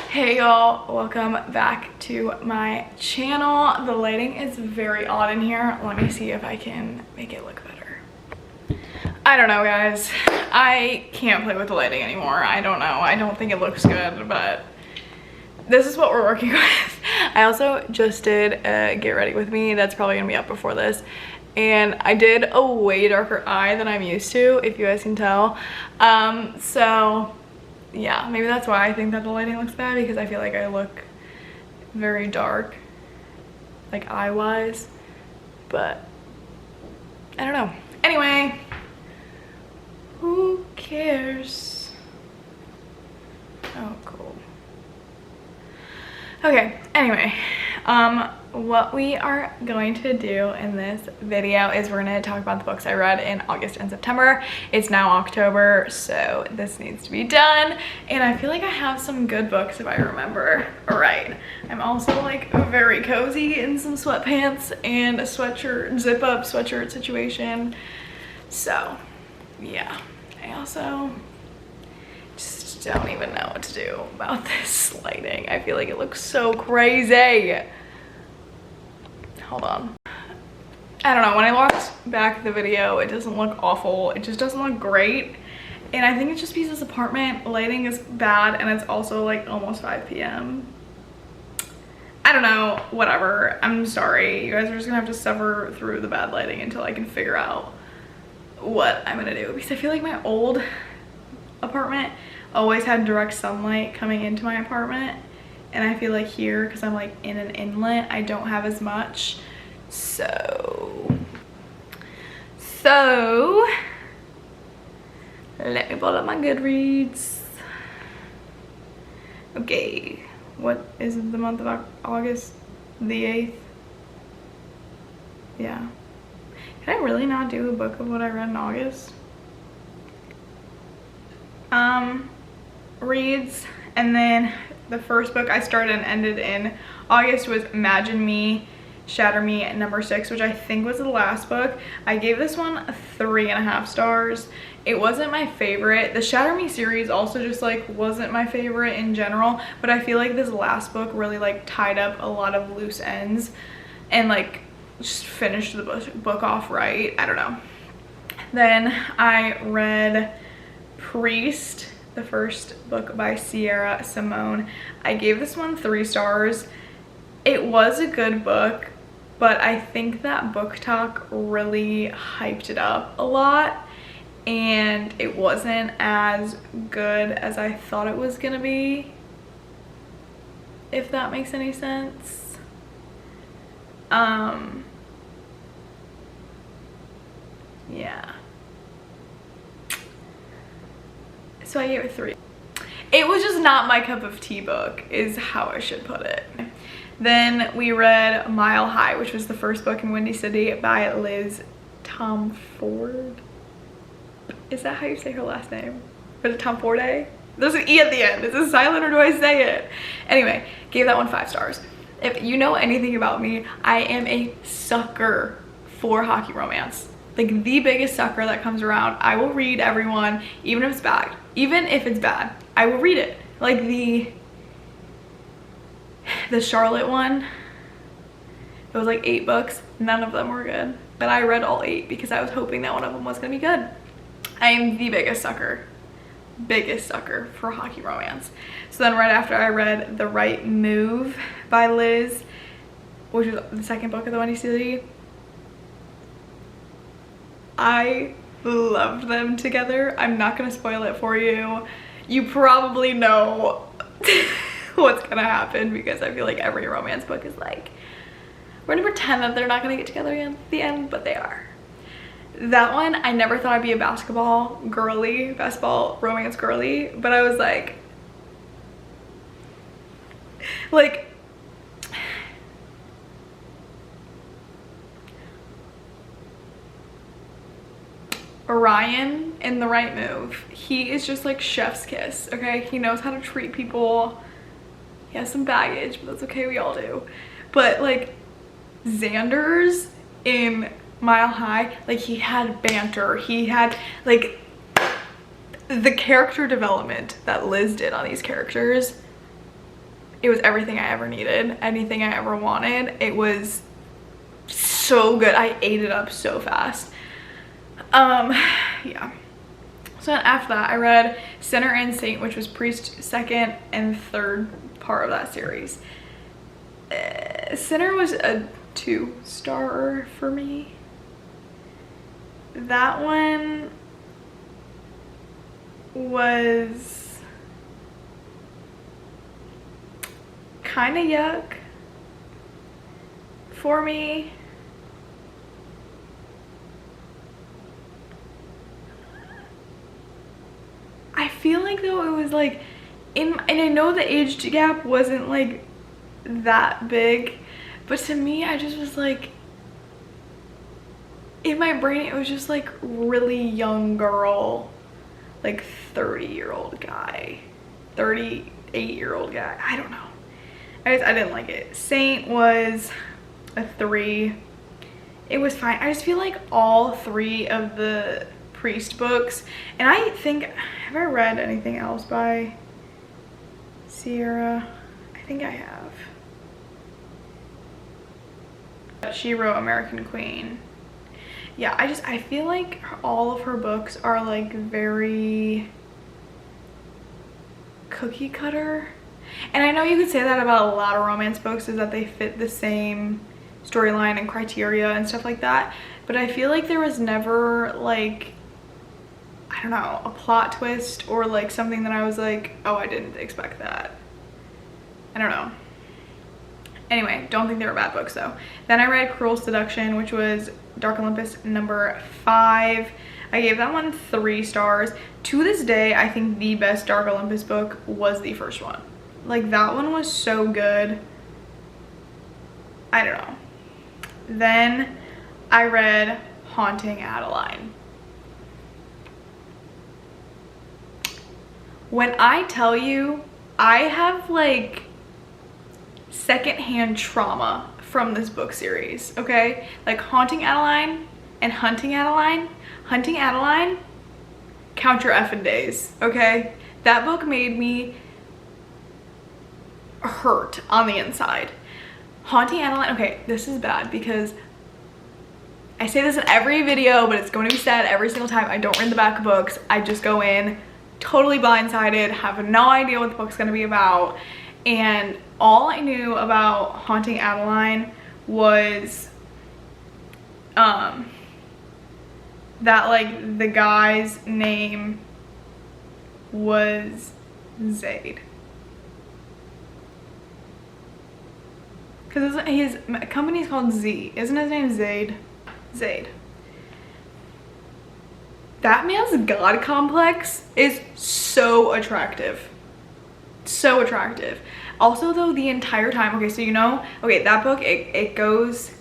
Hey y'all, welcome back to my channel. The lighting is very odd in here. Let me see if I can make it look better. I don't know, guys. I can't play with the lighting anymore. I don't know. I don't think it looks good, but this is what we're working with. I also just did a get ready with me. That's probably gonna be up before this. And I did a way darker eye than I'm used to, if you guys can tell. So yeah, maybe that's why I think that the lighting looks bad, because I feel like I look very dark, like eye-wise, but I don't know. Anyway, who cares? Oh, cool. Okay, anyway, what we are going to do in this video is we're going to talk about the books I read in August and September. It's now October, so this needs to be done, and I feel like I have some good books if I remember right. I'm also like very cozy in some sweatpants and a sweatshirt, zip up sweatshirt situation, so yeah. I also just don't even know what to do about this lighting. I feel like it looks so crazy. Hold on. I don't know, when I watched back the video, it doesn't look awful. It just doesn't look great. And I think it's just because this apartment lighting is bad, and it's also like almost 5 p.m. I don't know, whatever. I'm sorry. You guys are just gonna have to suffer through the bad lighting until I can figure out what I'm gonna do. Because I feel like my old apartment always had direct sunlight coming into my apartment. And I feel like here, because I'm like in an inlet, I don't have as much. So let me pull up my Goodreads. Okay, what is it, the month of August? The 8th? Yeah. Can I really not do a book of what I read in August? Reads, and then the first book I started and ended in August was Imagine Me, Shatter Me at number 6, which I think was the last book. I gave this one 3.5 stars. It wasn't my favorite. The Shatter Me series also just like wasn't my favorite in general, but I feel like this last book really like tied up a lot of loose ends and like just finished the book off right. I don't know. Then I read Priest, the first book by Sierra Simone. I gave this one 3 stars. It was a good book, but I think that Book Talk really hyped it up a lot, and it wasn't as good as I thought it was gonna be, if that makes any sense. Yeah. So I gave it 3. It was just not my cup of tea book, is how I should put it. Then we read Mile High, which was the first book in Windy City by Liz Tomforde. Is that how you say her last name? Or is it Tomforde? There's an E at the end. Is it silent or do I say it? Anyway, gave that one 5 stars. If you know anything about me, I am a sucker for hockey romance. Like the biggest sucker that comes around. I will read everyone, even if it's bad. Even if it's bad, I will read it. Like the Charlotte one, it was like 8 books. None of them were good, but I read all 8 because I was hoping that one of them was gonna be good. I am the biggest sucker for hockey romance. So then right after I read The Right Move by Liz, which was the second book of the Windy City. I loved them together. I'm not gonna spoil it for you. You probably know what's gonna happen, because I feel like every romance book is like, we're gonna pretend that they're not gonna get together at the end, but they are. That one, I never thought I'd be a basketball romance girly, but I was like Ryan in The Right Move, he is just like chef's kiss, okay? He knows how to treat people. He has some baggage, but that's okay, we all do. But like Xander's in Mile High, like he had banter, he had like, the character development that Liz did on these characters, it was everything I ever needed, anything I ever wanted. It was so good. I ate it up so fast. Yeah. So then after that, I read Sinner and Saint, which was Priest's second and third part of that series. Sinner was a 2-star for me. That one was kind of yuck for me. I feel like though it was like and I know the age gap wasn't like that big, but to me I just was like, in my brain it was just like really young girl, like 30-year-old guy, 38-year-old guy. I don't know. I didn't like it. Saint was a 3. It was fine. I just feel like all 3 of the Priest books, and I think, have I read anything else by Sierra? I think I have. She wrote American Queen. Yeah, I feel like all of her books are like very cookie cutter. And I know you could say that about a lot of romance books, is that they fit the same storyline and criteria and stuff like that. But I feel like there was never like, I don't know, a plot twist or like something that I was like, oh, I didn't expect that. I don't know. Anyway, don't think they were bad books though. Then I read Cruel Seduction, which was Dark Olympus number 5. I gave that one 3 stars. To this day, I think the best Dark Olympus book was the first one. Like, that one was so good. I don't know. Then I read Haunting Adeline. When I tell you, I have like secondhand trauma from this book series, okay? Like Haunting Adeline and Hunting Adeline. Hunting Adeline, count your effing days, okay? That book made me hurt on the inside. Haunting Adeline, okay, this is bad because I say this in every video, but it's going to be said every single time. I don't read the back of books. I just go in totally blindsided, have no idea what the book's going to be about. And all I knew about Haunting Adeline was that like the guy's name was Zaid. Because his company is called Z. Isn't his name Zaid? Zaid. That man's god complex is so attractive. So attractive. Also though, the entire time, okay, so you know, okay, that book, it goes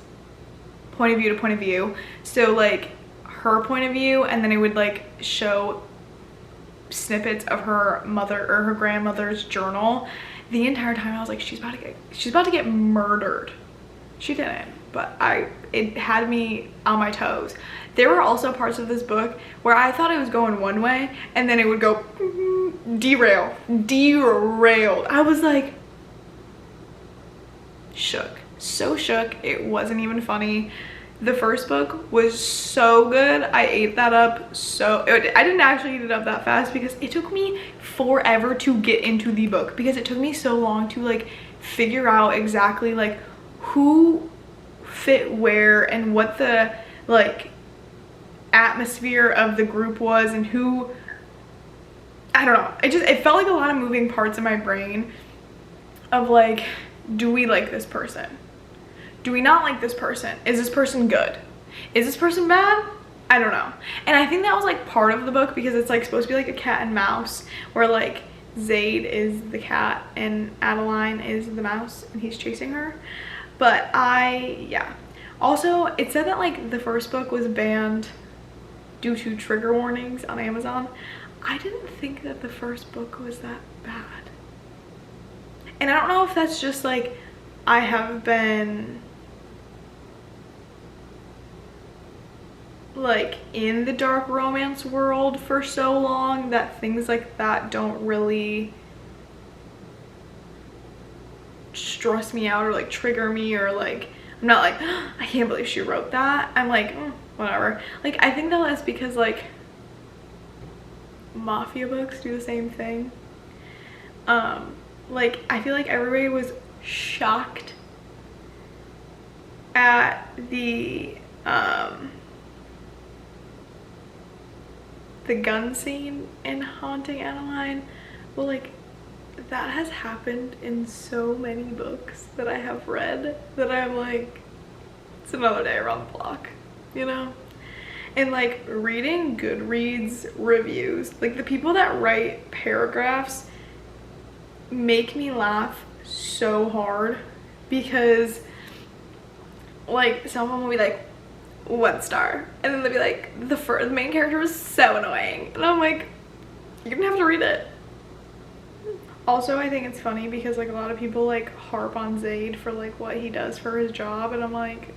point of view to point of view. So like her point of view, and then it would like show snippets of her mother or her grandmother's journal. The entire time I was like, she's about to get murdered. She didn't, but it had me on my toes. There were also parts of this book where I thought it was going one way and then it would go derailed. I was like shook, so shook. It wasn't even funny. The first book was so good. I ate that up I didn't actually eat it up that fast because it took me forever to get into the book, because it took me so long to like figure out exactly like who fit where and what the like atmosphere of the group was and who, I don't know. It felt like a lot of moving parts in my brain of like, do we like this person? Do we not like this person? Is this person good? Is this person bad? I don't know. And I think that was like part of the book because it's like supposed to be like a cat and mouse, where like Zaid is the cat and Adeline is the mouse and he's chasing her. But yeah. Also, it said that like the first book was banned due to trigger warnings on Amazon. I didn't think that the first book was that bad. And I don't know if that's just like I have been like in the dark romance world for so long that things like that don't really stress me out or like trigger me, or like I'm not like, oh, I can't believe she wrote that. I'm like, whatever. Like I think that that's because like mafia books do the same thing. Like I feel like everybody was shocked at the gun scene in Haunting Adeline. Well, like that has happened in so many books that I have read that I'm like, it's another day around the block, you know? And like reading Goodreads reviews, like the people that write paragraphs make me laugh so hard, because like some of them will be like 1 star, and then they'll be like the main character was so annoying, and I'm like, you're gonna have to read it. Also, I think it's funny because like a lot of people like harp on Zayd for like what he does for his job, and I'm like,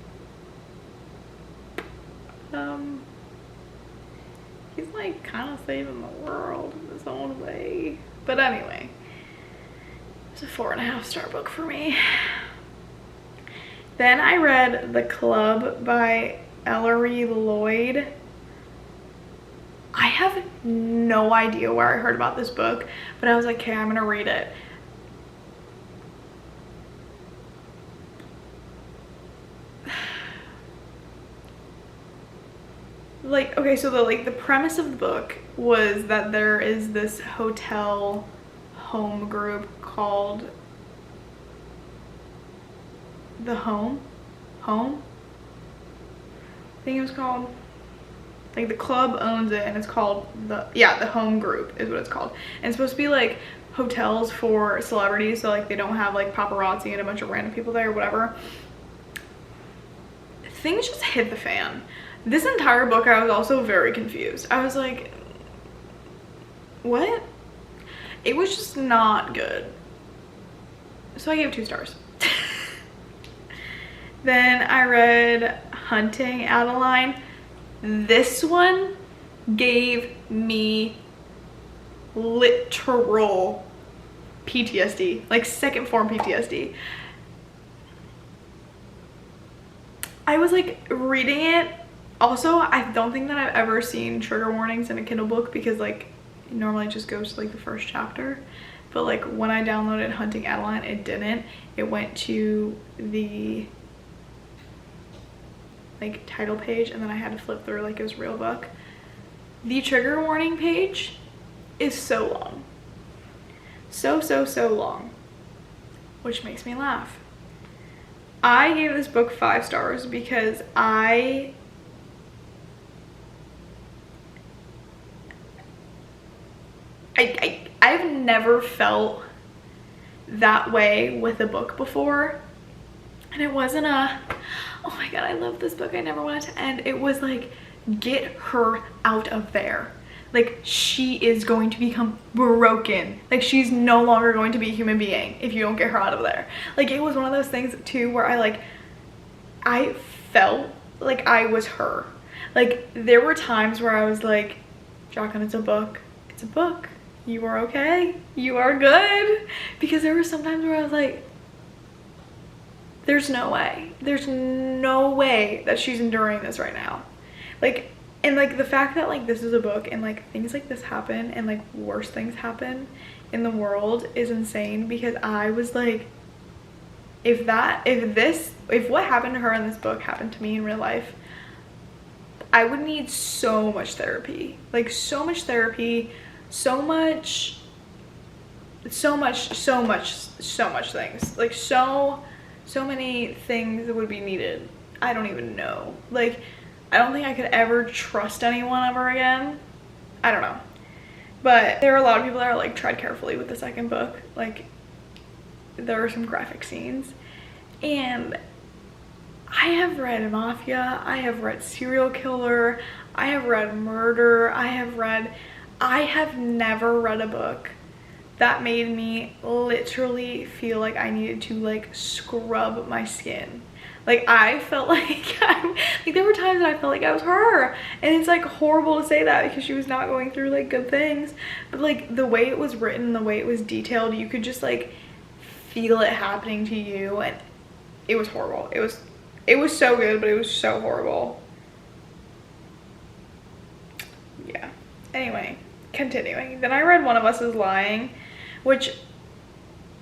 he's like kind of saving the world in his own way. But anyway, it's a 4.5 star book for me. Then I read The Club by Ellery Lloyd. I have no idea where I heard about this book, but I was like, okay, I'm gonna read it. Like, okay, so the premise of the book was that there is this hotel home group called The Home? I think it was called, like the club owns it, and it's called the Home Group is what it's called. And it's supposed to be like hotels for celebrities, so like they don't have like paparazzi and a bunch of random people there or whatever. Things just hit the fan. This entire book I was also very confused. I was like, what? It was just not good. So I gave 2 stars. Then I read Hunting Adeline. This one gave me literal PTSD, like 2nd form PTSD. I was like reading it. Also, I don't think that I've ever seen trigger warnings in a Kindle book, because like it normally just goes to like the first chapter. But like when I downloaded Hunting Adeline, it didn't. It went to the like title page, and then I had to flip through like it was a real book. The trigger warning page is so long. So long. Which makes me laugh. I gave this book 5 stars because I've never felt that way with a book before. And it wasn't a, oh my god, I love this book, I never want it to end. It was like, get her out of there. Like, she is going to become broken. Like, she's no longer going to be a human being if you don't get her out of there. Like, it was one of those things too where I felt like I was her. Like, there were times where I was like, Jaclyn, it's a book. It's a book. You are okay. You are good. Because there were some times where I was like, there's no way. There's no way that she's enduring this right now. Like, and like the fact that like this is a book and like things like this happen and like worse things happen in the world is insane, because I was like, if what happened to her in this book happened to me in real life, I would need so much therapy. Like so much therapy, so much things. Like so many things that would be needed. I don't even know. Like, I don't think I could ever trust anyone ever again. I don't know. But there are a lot of people that are like, tread carefully with the second book. Like, there are some graphic scenes. And I have read mafia, I have read serial killer, I have read murder, I have never read a book that made me literally feel like I needed to like scrub my skin. Like I felt like like there were times that I felt like I was her, and it's like horrible to say that because she was not going through like good things, but like the way it was written, the way it was detailed, you could just like feel it happening to you, and it was horrible. It was so good, but it was so horrible. Yeah. Anyway, continuing. Then I read One of Us is Lying, which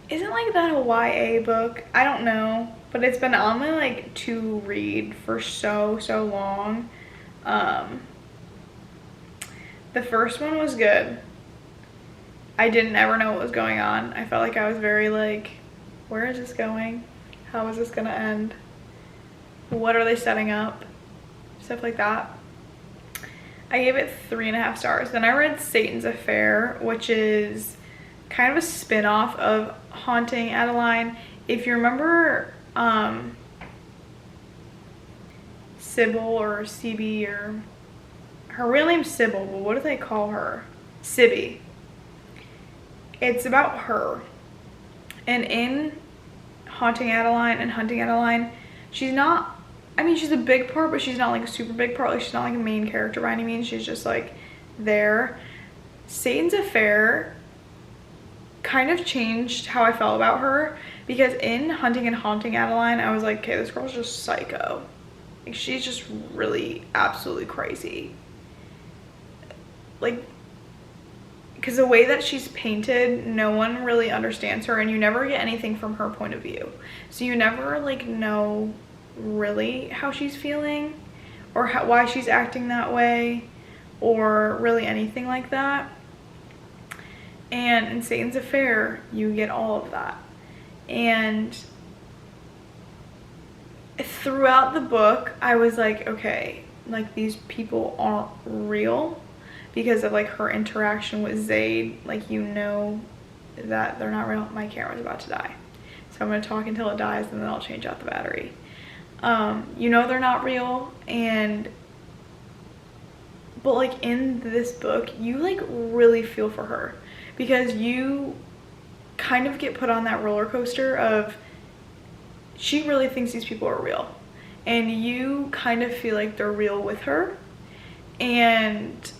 isn't like that a YA book. I don't know, but it's been on my like to read for so long. The first one was good. I didn't ever know what was going on. I felt like I was very like, where is this going? How is this gonna end? What are they setting up? Stuff like that. I gave it 3.5 stars. Then I read Satan's Affair, which is kind of a spin-off of Haunting Adeline. If you remember Sybil or CB, or her real name's Sybil, but what do they call her? Sibby. It's about her. And in Haunting Adeline and Hunting Adeline, she's not, I mean, she's a big part, but she's not like a super big part. Like she's not like a main character by any means. She's just like there. Satan's Affair kind of changed how I felt about her, because in Hunting and Haunting Adeline, I was like, okay, this girl's just psycho. Like she's just really absolutely crazy. Like, because the way that she's painted, no one really understands her, and you never get anything from her point of view. So you never like know really how she's feeling, or why she's acting that way, or really anything like that. And in Satan's Affair, you get all of that. And throughout the book, I was like, okay, like these people aren't real, because of like her interaction with Zayd. Like, you know that they're not real. My camera's about to die, so I'm gonna talk until it dies, and then I'll change out the battery. You know they're not real, but like in this book, you like really feel for her, because you kind of get put on that roller coaster of, she really thinks these people are real, and you kind of feel like they're real with her. And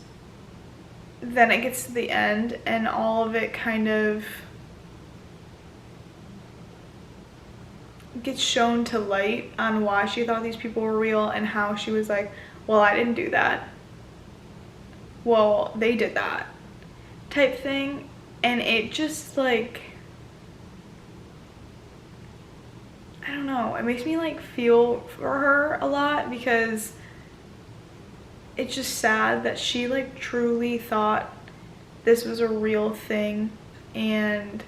then it gets to the end, and all of it kind of gets shown to light on why she thought these people were real, and how she was like, well, I didn't do that, well, they did that, type thing. And it just like, I don't know, it makes me like feel for her a lot, because it's just sad that she like truly thought this was a real thing, and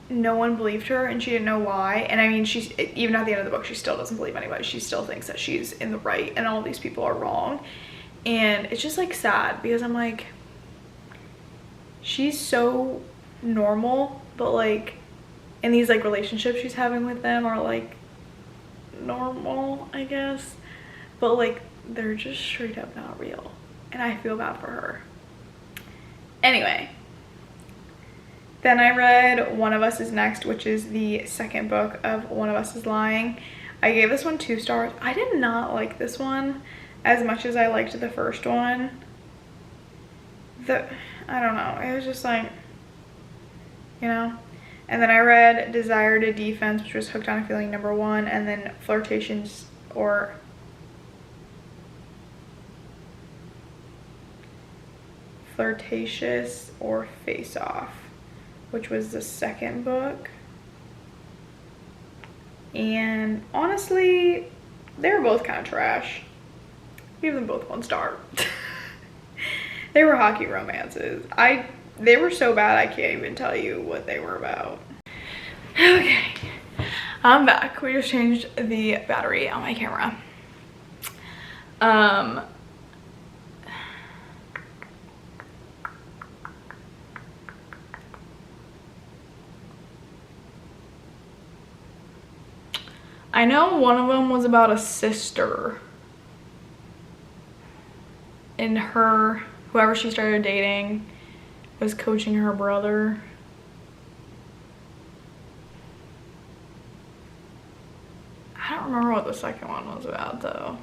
no one believed her, and she didn't know why. And I mean, she's, even at the end of the book, she still doesn't believe anybody. She still thinks that she's in the right and all these people are wrong. And it's just like sad, because I'm like, she's so normal, but like, and these like relationships she's having with them are like normal, I guess, but like they're just straight up not real, and I feel bad for her. Anyway, then I read One of Us is Next, which is the second book of One of Us is Lying. I gave this one 2 stars. I did not like this one as much as I liked the first one. I don't know, it was just like, you know. And then I read Desire to Defense, which was Hooked on a Feeling #1, and then Flirtatious or Face Off, which was the second book. And honestly, they were both kind of trash. Give them both 1 star. They were hockey romances. They were so bad I can't even tell you what they were about. Okay, I'm back. We just changed the battery on my camera. I know one of them was about a sister, and whoever she started dating was coaching her brother. the second one was about though.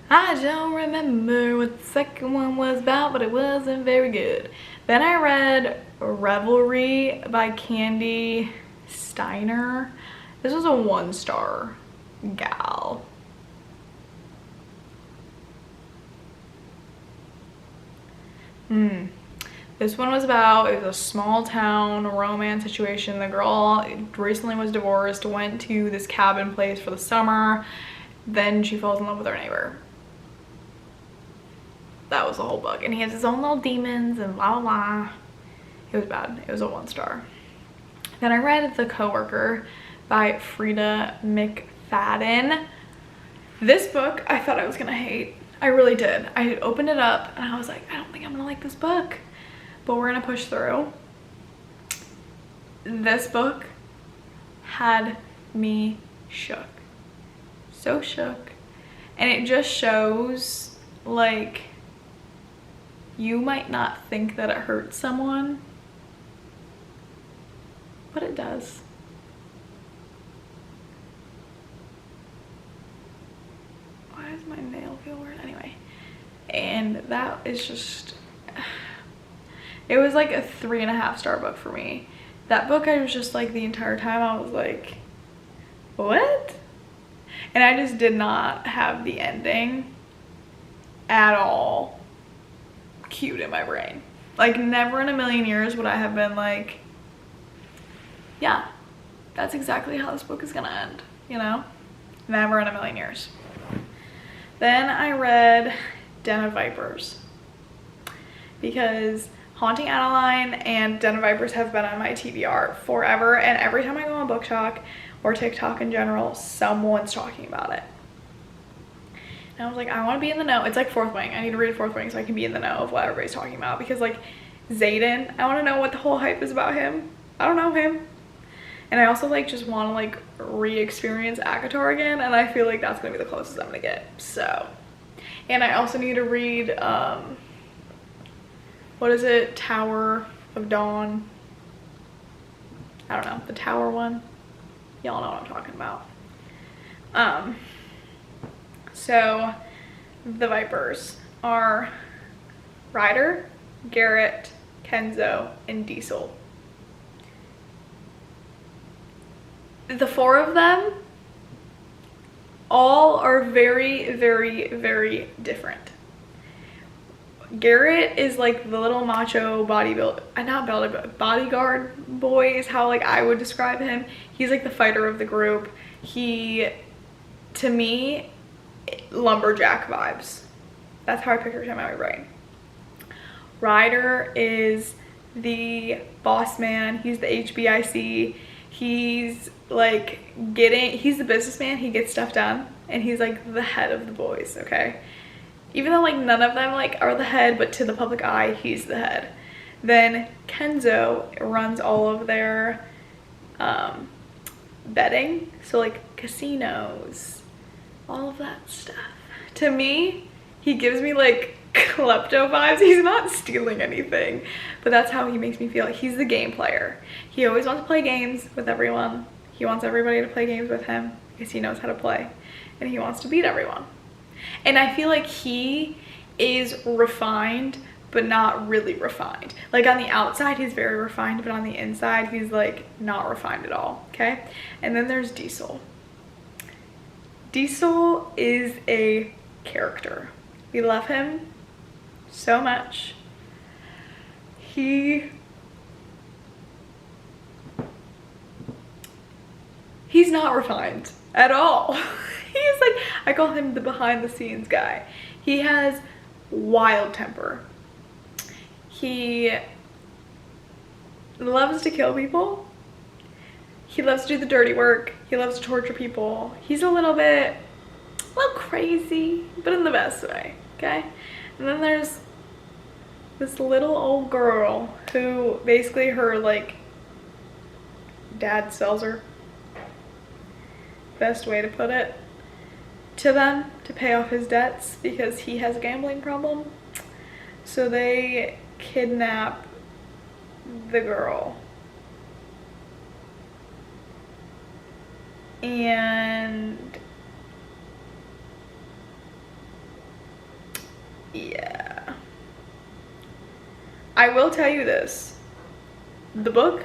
I don't remember what the second one was about, but it wasn't very good. Then I read Revelry by Candy Steiner. This was a 1-star gal. This one was about, it was a small town romance situation. The girl recently was divorced, went to this cabin place for the summer. Then she falls in love with her neighbor. That was the whole book. And he has his own little demons and blah, blah, blah. It was bad. It was a 1-star. Then I read The Coworker by Frida McFadden. This book, I thought I was gonna hate. I really did. I opened it up and I was like, I don't think I'm gonna like this book, but we're gonna push through. This book had me shook. So shook. And it just shows, like, you might not think that it hurts someone, but it does. Why does my nail feel weird? Anyway, and that is just, it was like a 3.5-star book for me. That book, I was just like, the entire time I was like, what? And I just did not have the ending at all cued in my brain. Like, never in a million years would I have been like, yeah, that's exactly how this book is gonna end, you know? Never in a million years. Then I read Den of Vipers because Haunting Adeline and Den of Vipers have been on my TBR forever, and every time I go on BookTok or TikTok in general, someone's talking about it. And I was like, I want to be in the know. It's like Fourth Wing. I need to read Fourth Wing so I can be in the know of what everybody's talking about, because like Xaden, I want to know what the whole hype is about him. I don't know him. And I also like just want to like re-experience ACOTAR again, and I feel like that's gonna be the closest I'm gonna get. So, and I also need to read what is it, Tower of Dawn? I don't know, the Tower one. Y'all know what I'm talking about. So the Vipers are Ryder, Garrett, Kenzo, and Diesel. The 4 of them all are very, very, very different. Garrett is like the little macho bodyguard boy is how like I would describe him. He's like the fighter of the group. He, to me, lumberjack vibes. That's how I pictured him in my brain. Ryder is the boss man. He's the HBIC. He's like he's the businessman. He gets stuff done, and he's like the head of the boys, okay? Even though like none of them like are the head, but to the public eye, he's the head. Then Kenzo runs all of their betting, so like casinos, all of that stuff. To me, he gives me like klepto vibes. He's not stealing anything, but that's how he makes me feel. He's the game player. He always wants to play games with everyone. He wants everybody to play games with him because he knows how to play, and he wants to beat everyone. And I feel like he is refined, but not really refined. Like on the outside, he's very refined, but on the inside, he's like not refined at all, okay? And then there's Diesel. Diesel is a character. We love him so much. He's not refined at all. He's like, I call him the behind the scenes guy. He has wild temper. He loves to kill people. He loves to do the dirty work. He loves to torture people. He's a little crazy, but in the best way, okay? And then there's this little old girl who basically her like dad sells her, best way to put it, to them to pay off his debts because he has a gambling problem. So they kidnap the girl. And yeah, I will tell you this, the book,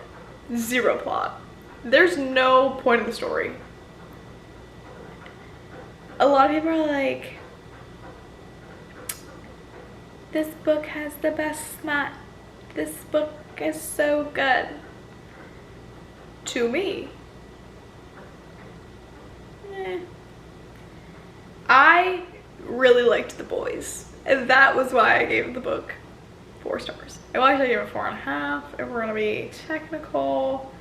zero plot. There's no point of the story. A lot of people are like, this book has the best smut, this book is so good. To me, I really liked The Boys, and that was why I gave the book 4 stars. Well, actually I gave it 4.5 if we're gonna be technical.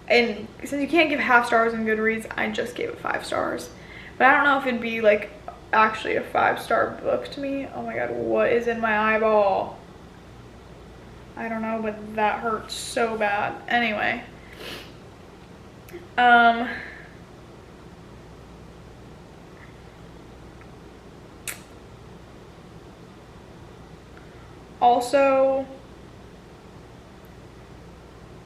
And since you can't give half stars in Goodreads, I just gave it 5 stars. But I don't know if it'd be like actually a 5-star book to me. Oh my god, what is in my eyeball? I don't know, but that hurts so bad. Anyway. Also,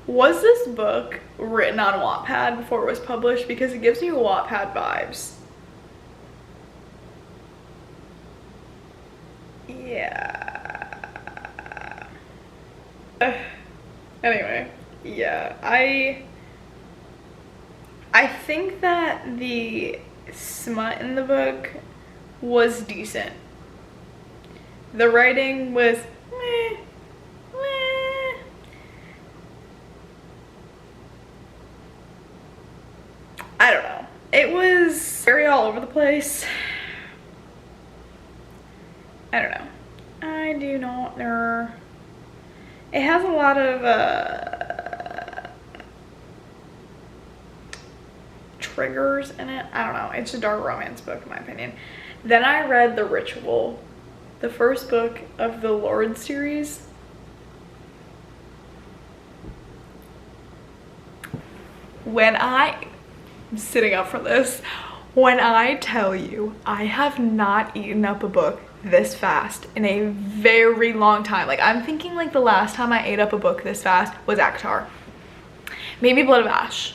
was this book written on Wattpad before it was published? Because it gives me Wattpad vibes. Yeah. Anyway, yeah, I think that the smut in the book was decent. The writing was meh. I don't know. It was very all over the place. I don't know. I do not know. It has a lot of triggers in it. I don't know. It's a dark romance book in my opinion. Then I read The Ritual, the first book of the Lord series. I'm sitting up for this. When I tell you I have not eaten up a book this fast in a very long time. Like, I'm thinking like the last time I ate up a book this fast was ACOTAR. Maybe Blood of Ash.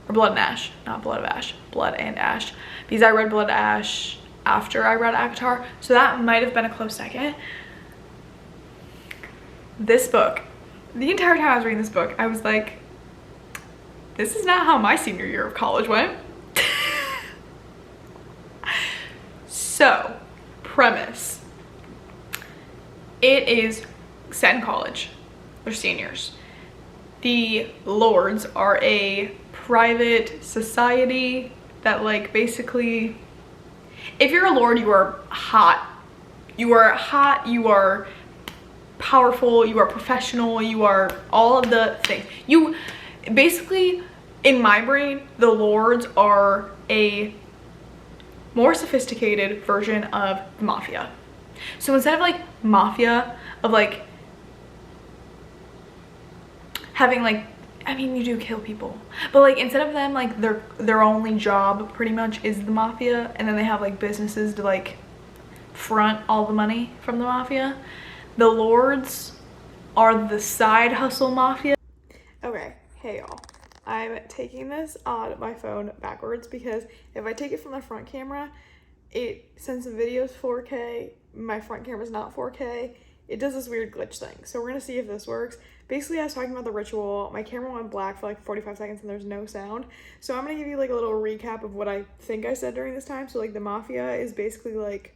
Or Blood and Ash. Not Blood of Ash. Blood and Ash. Because I read Blood and Ash after I read ACOTAR. So that might have been a close second. This book. The entire time I was reading this book, I was like, this is not how my senior year of college went. So, premise. It is set in college. They're seniors. The Lords are a private society that, like, basically, if you're a Lord, you are hot. You are hot, you are powerful, you are professional, you are all of the things. You basically, in my brain, the Lords are a more sophisticated version of the mafia. So instead of like mafia, of like having like, I mean, you do kill people, but like instead of them like their only job pretty much is the mafia, and then they have like businesses to like front all the money from the mafia, the Lords are the side hustle mafia. Okay, hey y'all. I'm taking this on my phone backwards because if I take it from the front camera, since the video is 4K, my front camera is not 4K, it does this weird glitch thing. So we're gonna see if this works. Basically, I was talking about The Ritual. My camera went black for like 45 seconds and there's no sound. So I'm gonna give you like a little recap of what I think I said during this time. So like the mafia is basically like,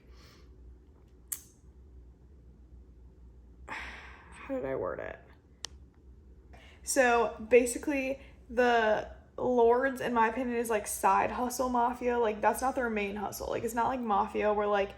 how did I word it? So basically, the Lords, in my opinion, is like side hustle mafia. Like, that's not their main hustle. Like, it's not like mafia where like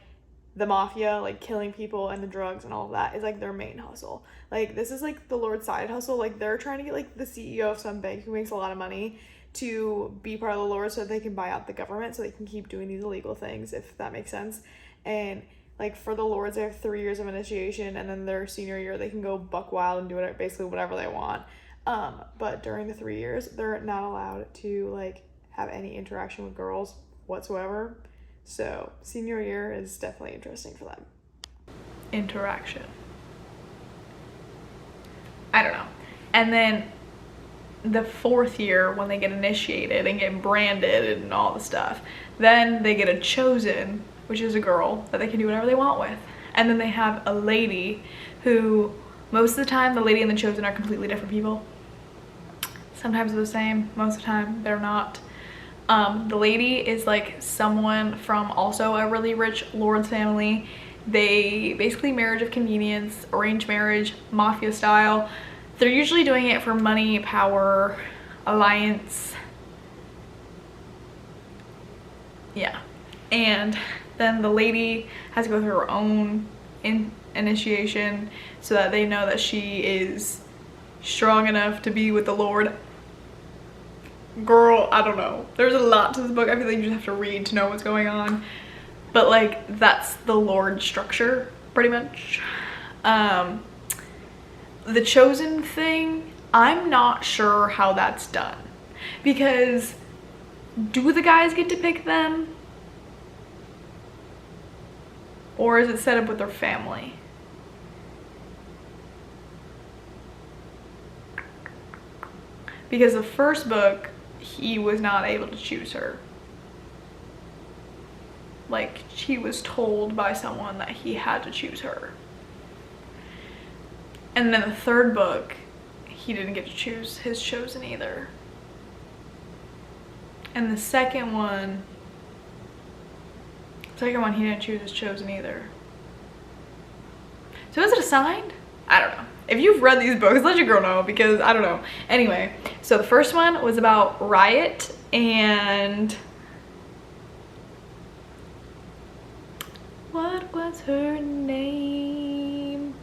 the mafia, like killing people and the drugs and all of that is like their main hustle. Like, this is like the Lord's side hustle. Like, they're trying to get like the CEO of some bank who makes a lot of money to be part of the Lord so that they can buy out the government so they can keep doing these illegal things, if that makes sense. And like for the Lords, they have 3 years of initiation, and then their senior year they can go buck wild and do whatever, basically whatever they want. But during the 3 years, they're not allowed to like have any interaction with girls whatsoever. So senior year is definitely interesting for them. Interaction. I don't know. And then the 4th year, when they get initiated and get branded and all the stuff, then they get a chosen, which is a girl that they can do whatever they want with. And then they have a lady who, most of the time, the lady and the chosen are completely different people. Sometimes they're the same, most of the time they're not. The lady is like someone from also a really rich lord's family. They basically marriage of convenience, arranged marriage, mafia style. They're usually doing it for money, power, alliance. Yeah. And then the lady has to go through her own initiation so that they know that she is strong enough to be with the Lord. Girl, I don't know. There's a lot to this book. I feel like you just have to read to know what's going on. But like, that's the Lord structure, pretty much. The chosen thing, I'm not sure how that's done. Because do the guys get to pick them? Or is it set up with their family? Because the first book, he was not able to choose her. Like, he was told by someone that he had to choose her. And then the 3rd book, he didn't get to choose his chosen either. And the second one, he didn't choose his chosen either. So is it assigned? I don't know. If you've read these books, let your girl know, because I don't know. Anyway, so the first one was about Riot and what was her name?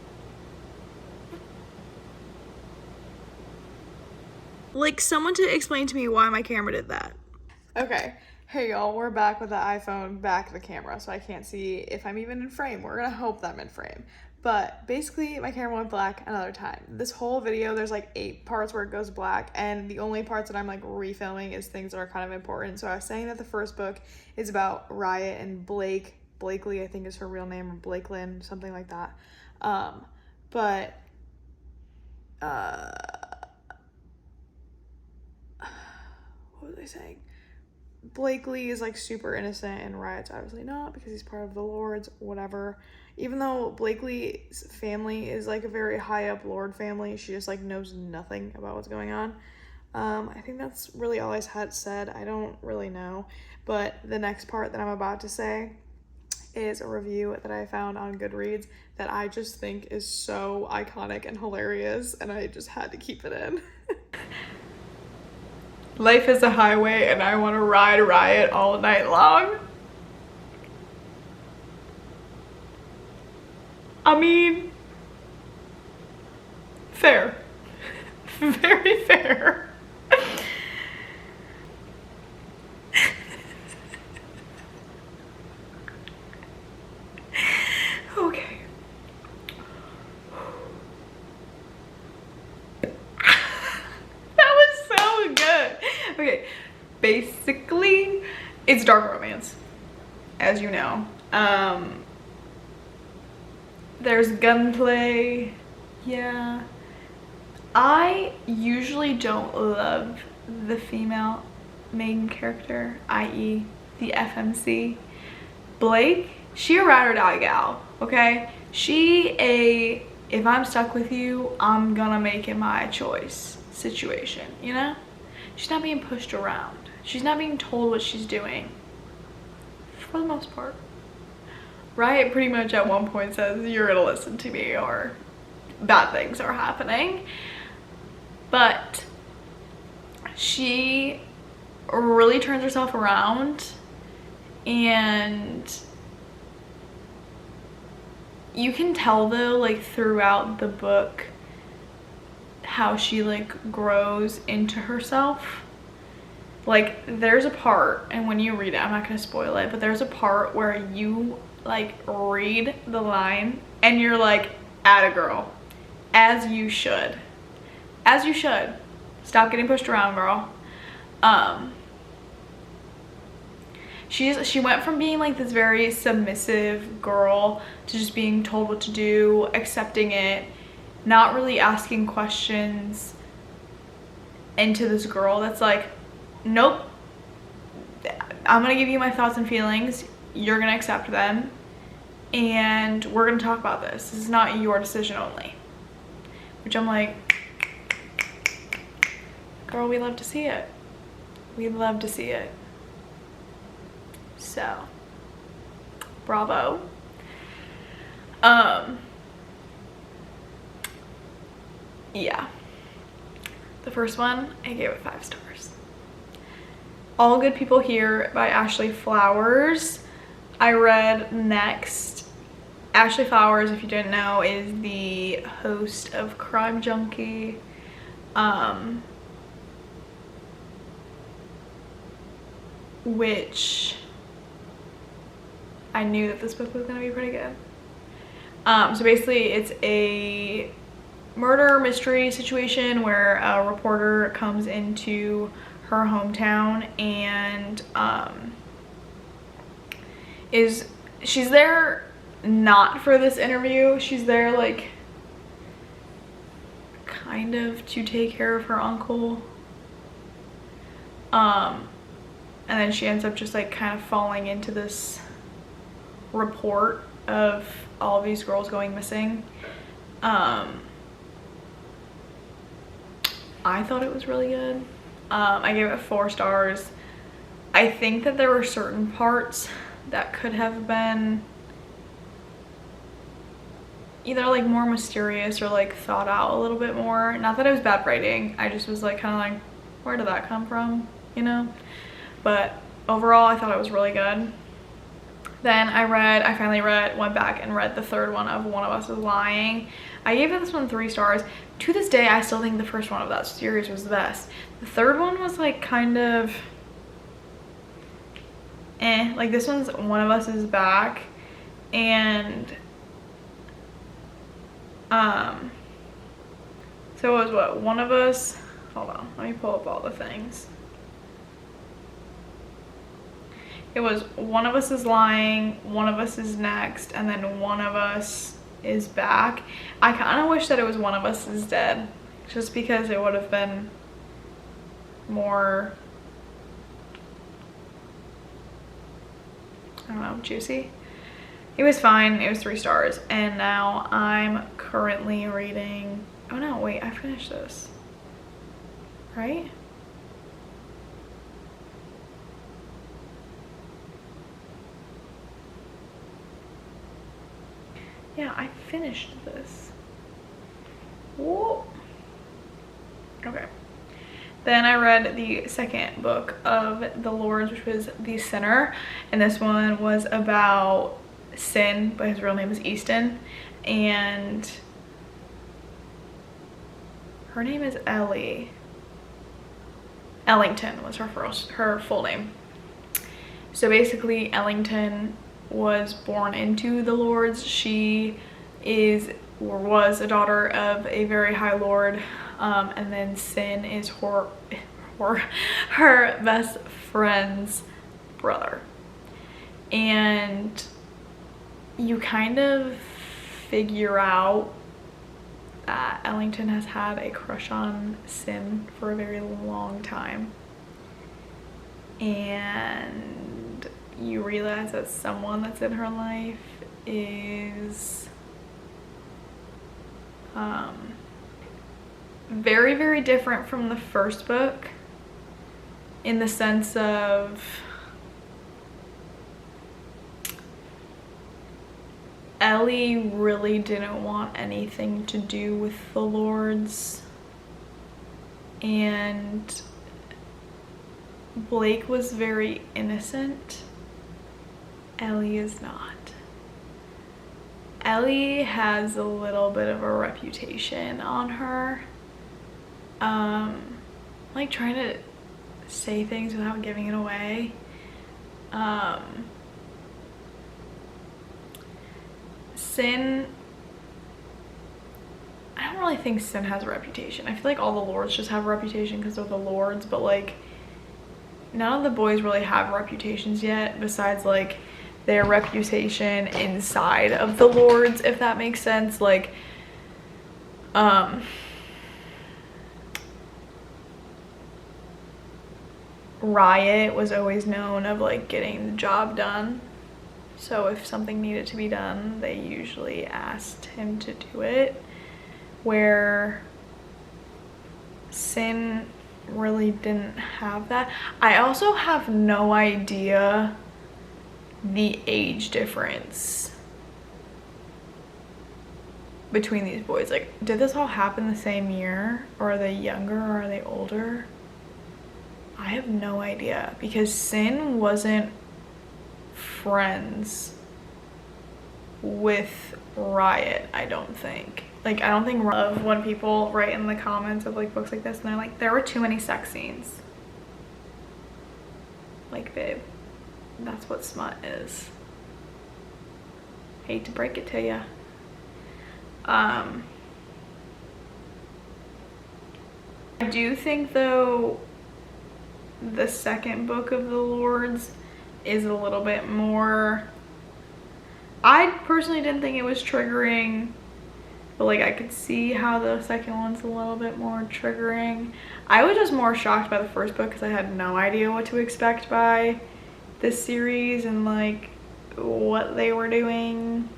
Like, someone to explain to me why my camera did that. Okay. Hey y'all, we're back with the iPhone back of the camera, so I can't see if I'm even in frame. We're gonna hope that I'm in frame. But basically, my camera went black another time. This whole video, there's like 8 parts where it goes black, and the only parts that I'm like refilming is things that are kind of important. So I was saying that the first book is about Riot and Blakely, I think is her real name, or Blakelyn, something like that. What was I saying? Blakely is like super innocent and Riot's obviously not, because he's part of the Lords, whatever. Even though Blakely's family is like a very high up Lord family, she just like knows nothing about what's going on. I think that's really all I had said. I don't really know. But the next part that I'm about to say is a review that I found on Goodreads that I just think is so iconic and hilarious, and I just had to keep it in. Life is a highway and I want to ride Riot all night long. I mean, fair. Very fair. Okay. That was so good. Okay, basically, it's dark romance, as you know. There's gunplay, yeah. I usually don't love the female main character, i.e. the FMC. Blake, she a ride or die gal, okay? If I'm stuck with you, I'm gonna make it my choice situation, you know? She's not being pushed around. She's not being told what she's doing, for the most part. Riot pretty much at one point says, you're gonna listen to me or bad things are happening. But she really turns herself around, and you can tell though, like throughout the book, how she like grows into herself. Like there's a part, and when you read it, I'm not gonna spoil it, but there's a part where you like read the line and you're like, atta girl, as you should. As you should. Stop getting pushed around, girl. she went from being like this very submissive girl to just being told what to do, accepting it, not really asking questions, into this girl that's like, nope, I'm gonna give you my thoughts and feelings, you're gonna accept them, and we're gonna talk about this. This is not your decision only. Which I'm like, girl, we love to see it. We love to see it. So, bravo. Yeah. The first one, I gave it 5 stars. All Good People Here by Ashley Flowers. I read next. Ashley Flowers, if you didn't know, is the host of Crime Junkie. Which I knew that this book was gonna be pretty good. So basically it's a murder mystery situation where a reporter comes into her hometown and she's there not for this interview. She's there like kind of to take care of her uncle. And then she ends up just like kind of falling into this report of all of these girls going missing. I thought it was really good. I gave it 4 stars. I think that there were certain parts that could have been either like more mysterious or like thought out a little bit more. Not that it was bad writing, I just was like kind of like, where did that come from, you know? But overall I thought it was really good. Then I finally went back and read the 3rd one of One of Us Is Lying. I gave this one 3 stars. To this day, I still think the first one of that series was the best. The 3rd one was like kind of eh. Like this one's One of Us Is Back, and so it was what, One of Us, hold on, let me pull up all the things. It was One of Us Is Lying, One of Us Is Next, and then One of Us Is Back. I kind of wish that it was One of Us Is Dead, just because it would have been more, I don't know, juicy. It was fine. It was 3 stars. And now I'm currently reading, oh no, wait, I finished this, right? Yeah, I finished this. Whoa. Okay. Then I read the 2nd book of the Lords, which was The Sinner. And this one was about Sin, but his real name is Easton. And her name is Ellie. Ellington was her full name. So basically Ellington was born into the Lords. She is or was a daughter of a very high lord, and then Sin is her best friend's brother. And you kind of figure out that Ellington has had a crush on Sin for a very long time, and you realize that someone that's in her life is very, very different from the first book, in the sense of Ellie really didn't want anything to do with the Lords, and Blake was very innocent. Ellie is not. Ellie has a little bit of a reputation on her. Like trying to say things without giving it away. Sin, I don't really think Sin has a reputation. I feel like all the Lords just have a reputation because they're the Lords, but like none of the boys really have reputations yet, besides like their reputation inside of the Lords, if that makes sense. Like Riot was always known of like getting the job done, so if something needed to be done, they usually asked him to do it, where Sin really didn't have that. I also have no idea the age difference between these boys. Like, did this all happen the same year, or are they younger, or are they older? I have no idea, because Sin wasn't friends with Riot, I don't think. Like, I don't think of when people write in the comments of like books like this and they're like, there were too many sex scenes. Like, babe, that's what smut is. Hate to break it to you. I do think though the second book of the Lords is a little bit more, I personally didn't think it was triggering, but like I could see how the second one's a little bit more triggering. I was just more shocked by the first book because I had no idea what to expect by this series and like what they were doing.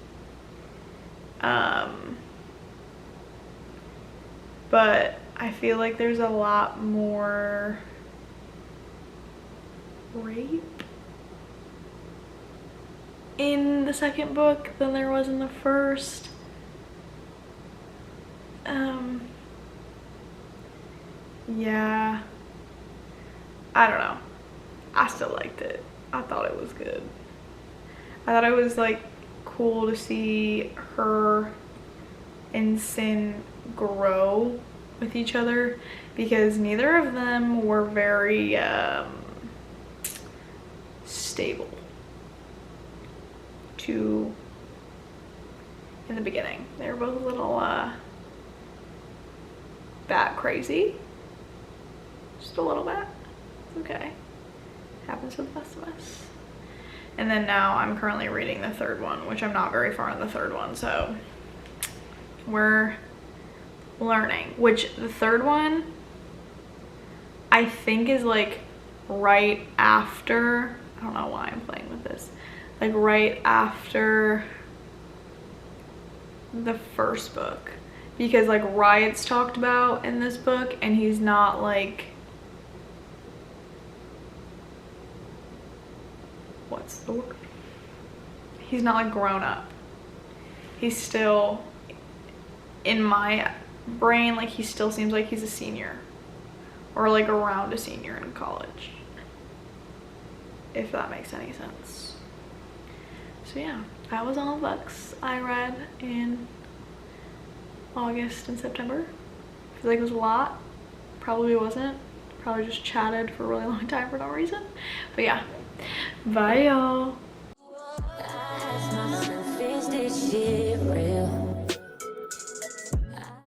But I feel like there's a lot more rape in the second book than there was in the first. Yeah, I don't know, I still liked it. I thought it was good. I thought it was like cool to see her and Sin grow with each other, because neither of them were very stable in the beginning. They were both a little bat crazy, just a little bit. It's okay, happens to the best of us. And then now I'm currently reading the third one, which I'm not very far in the third one, so we're learning. Which the third one I think is like right after, I don't know why I'm playing with this, like right after the first book, because like Riot's talked about in this book and he's not like, what's the word? He's not like grown up. He's still, in my brain, like he still seems like he's a senior or like around a senior in college, if that makes any sense. So yeah, that was all the books I read in August and September. I feel like it was a lot. Probably wasn't. Probably just chatted for a really long time for no reason. But yeah, bye y'all.